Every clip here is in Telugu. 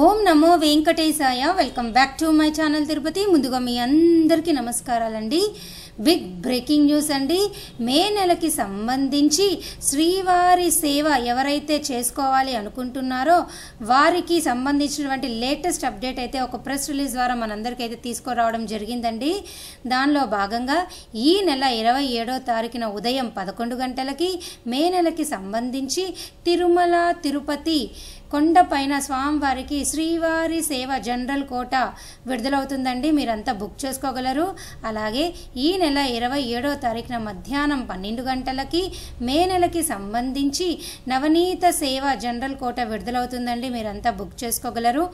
Om Namo Venkatesaya. Welcome back to my channel Tirupati. ముందుగా మీ అందరికీ నమస్కారాలండి. బిగ్ బ్రేకింగ్ న్యూస్ అండి. మే నెలకి సంబంధించి శ్రీవారి సేవ ఎవరైతే చేసుకోవాలి అనుకుంటున్నారో వారికి సంబంధించినటువంటి లేటెస్ట్ అప్డేట్ అయితే ఒక ప్రెస్ రిలీజ్ ద్వారా మనందరికీ అయితే తీసుకురావడం జరిగిందండి. దానిలో భాగంగా ఈ నెల 27వ తారీఖున ఉదయం 11 గంటలకి మే నెలకి సంబంధించి తిరుమల తిరుపతి కొండపైన స్వామివారికి శ్రీవారి సేవ జనరల్ కోటా విడుదలవుతుందండి. మీరంతా బుక్ చేసుకోగలరు. అలాగే ఈ నెల 27వ తారీఖున మధ్యాహ్నం 12 గంటలకి మే నెలకి సంబంధించి నవనీత సేవ జనరల్ కోటా విడుదలవుతుందండి. మీరంతా బుక్ చేసుకోగలరు.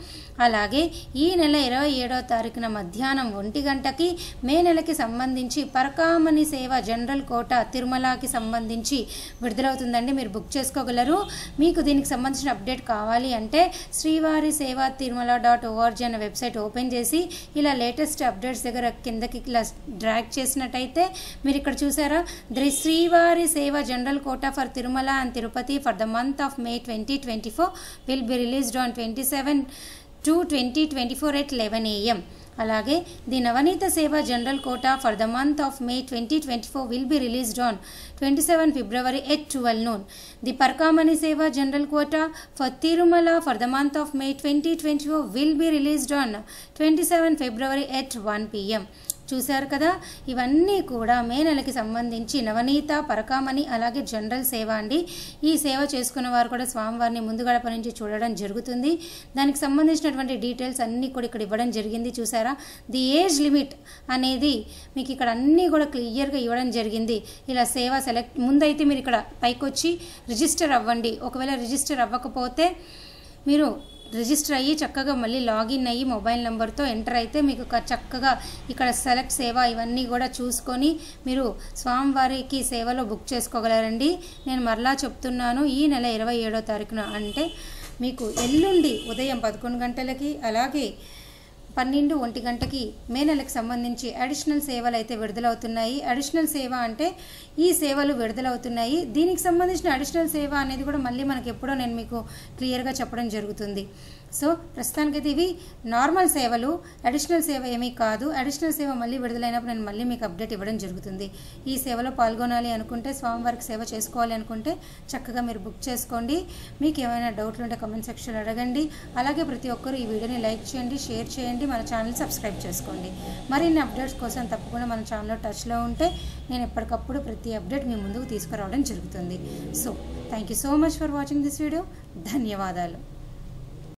అలాగే ఈ నెల 27వ తారీఖున మధ్యాహ్నం 1 గంటకి మే నెలకి సంబంధించి పరకామణి సేవ జనరల్ కోటా తిరుమలకి సంబంధించి విడుదలవుతుందండి. మీరు బుక్ చేసుకోగలరు. మీకు దీనికి సంబంధించిన అప్డేట్ కావాలి అంటే శ్రీవారి సేవ తిరుమల.org అనే వెబ్సైట్ ఓపెన్ చేసి ఇలా లేటెస్ట్ అప్డేట్స్ దగ్గర కిందకి ఇలా డ్రాగ్ చేసినట్టయితే మీరు ఇక్కడ చూసారా, శ్రీవారి సేవ general quota for Tirumala and Tirupati for the month of May 2024 will be released on 27/2/2024 at 11 AM. అలాగే ది నవనీత సేవ general quota for the month of May 2024 will be released on 27 February at 12 noon. The పరకామణి సేవ general quota for Tirumala for the month of May 2024 will be released on 27 February at 1 PM. చూశారు కదా, ఇవన్నీ కూడా మే నెలకి సంబంధించి నవనీత, పరకామణి అలాగే జనరల్ సేవ అండి. ఈ సేవ చేసుకున్న వారు కూడా స్వామివారిని ముందు గడప నుంచి చూడడం జరుగుతుంది. దానికి సంబంధించినటువంటి డీటెయిల్స్ అన్నీ కూడా ఇక్కడ ఇవ్వడం జరిగింది. చూసారా, ది ఏజ్ లిమిట్ అనేది మీకు ఇక్కడ అన్నీ కూడా క్లియర్గా ఇవ్వడం జరిగింది. ఇలా సేవ సెలెక్ట్ ముందైతే మీరు ఇక్కడ పైకి వచ్చి రిజిస్టర్ అవ్వండి. ఒకవేళ రిజిస్టర్ అవ్వకపోతే మీరు రిజిస్టర్ అయ్యి చక్కగా మళ్ళీ లాగిన్ అయ్యి మొబైల్ నెంబర్తో ఎంటర్ అయితే మీకు చక్కగా ఇక్కడ సెలెక్ట్ సేవ ఇవన్నీ కూడా చూసుకొని మీరు స్వామివారికి సేవలో బుక్ చేసుకోగలరండి. నేను మరలా చెప్తున్నాను, ఈ నెల 27వ తారీఖున అంటే మీకు ఎల్లుండి ఉదయం 11 గంటలకి అలాగే 12-1 గంటకి మే నెలకు సంబంధించి అడిషనల్ సేవలు అయితే విడుదలవుతున్నాయి. అడిషనల్ సేవ అంటే ఈ సేవలు విడుదలవుతున్నాయి. దీనికి సంబంధించిన అడిషనల్ సేవ అనేది కూడా మళ్ళీ మనకి ఎప్పుడో నేను మీకు క్లియర్గా చెప్పడం జరుగుతుంది. సో ప్రస్తుతానికైతే ఇవి నార్మల్ సేవలు, అడిషనల్ సేవ ఏమీ కాదు. అడిషనల్ సేవ మళ్ళీ విడుదలైనప్పుడు నేను మళ్ళీ మీకు అప్డేట్ ఇవ్వడం జరుగుతుంది. ఈ సేవలో పాల్గొనాలి అనుకుంటే, స్వామివారికి సేవ చేసుకోవాలి అనుకుంటే చక్కగా మీరు బుక్ చేసుకోండి. మీకు ఏమైనా డౌట్లు ఉంటే కామెంట్ సెక్షన్లో అడగండి. అలాగే ప్రతి ఒక్కరూ ఈ వీడియోని లైక్ చేయండి, షేర్ చేయండి, మన ఛానల్ సబ్స్క్రైబ్ చేసుకోండి. మరిన్ని అప్డేట్స్ కోసం తప్పకుండా మన ఛానల్లో టచ్లో ఉంటే నేను ఎప్పటికప్పుడు ప్రతి అప్డేట్ మీ ముందుకు తీసుకురావడం జరుగుతుంది. So thank you so much for watching this video. ధన్యవాదాలు.